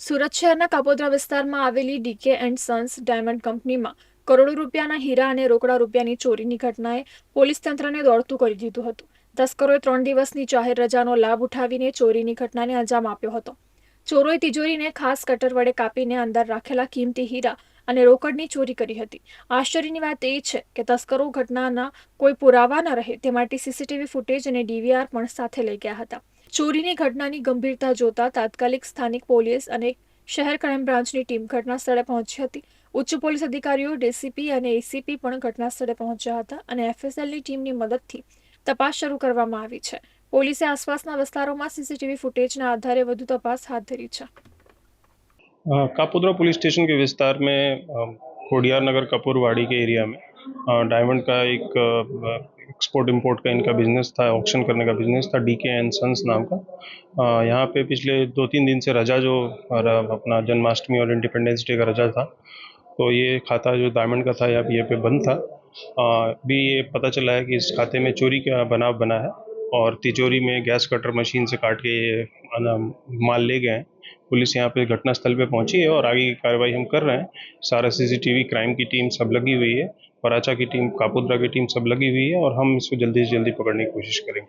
સુરત શહેરના કાપોદ્રા વિસ્તારમાં આવેલી ડીકે એન્ડ સન્સ ડાયમંડ કંપનીમાં કરોડો રૂપિયાના હીરા અને રોકડા રૂપિયાની ચોરીની ઘટનાએ પોલીસ તંત્રને દોડતું કરી દીધું હતું. તસ્કરોએ 3 દિવસની જાહેર રજાનો લાભ ઉઠાવીને ચોરીની ઘટનાને અંજામ આપ્યો હતો. ચોરોએ તિજોરીને ખાસ કટર વડે કાપીને અંદર રાખેલા કિંમતી હીરા અને રોકડની ચોરી કરી હતી. આશ્ચર્યની વાત એ છે કે તસ્કરો ઘટનાના કોઈ પુરાવા ન રહે તે માટે સીસીટીવી ફૂટેજ અને ડીવીઆર પણ સાથે લઈ ગયા હતા. ચોરીની ઘટનાની ગંભીરતા જોતા તાત્કાલિક સ્થાનિક પોલીસ અને શહેર ક્રાઇમ બ્રાન્ચની ટીમ ઘટના સ્થળે પહોંચી હતી. ઉચ્ચ પોલીસ અધિકારીઓ, ડીસીપી અને એસીપી પણ ઘટના સ્થળે પહોંચ્યા હતા અને એફએસએલની ટીમની મદદથી તપાસ શરૂ કરવામાં આવી છે. પોલીસે આસપાસના વિસ્તારોમાં સીસીટીવી ફૂટેજના આધારે વધુ તપાસ હાથ ધરી છે. कापोद्रा पुलिस स्टेशन के विस्तार में कोडियार नगर कपूरवाड़ी के एरिया में डायमंड का एक एक्सपोर्ट इंपोर्ट का इनका बिजनेस था, ऑक्शन करने का बिजनेस था, डीके एंड सन्स नाम का। यहाँ पे पिछले 2-3 दिन से रजा जो अपना जन्माष्टमी और इंडिपेंडेंस डे का रजा था, तो ये खाता जो डायमंड का था यहाँ पे बंद था। भी ये पता चला है कि इस खाते में चोरी का बनाव बना है और तिजोरी में गैस कटर मशीन से काट के ये माल ले गए हैं। पुलिस यहाँ पे घटनास्थल पे पहुंची है और आगे की कार्रवाई हम कर रहे हैं। सारा सीसीटीवी क्राइम की टीम सब लगी हुई है, पराचा की टीम, कापोद्रा की टीम सब लगी हुई है और हम इसको जल्दी से जल्दी पकड़ने की कोशिश करेंगे।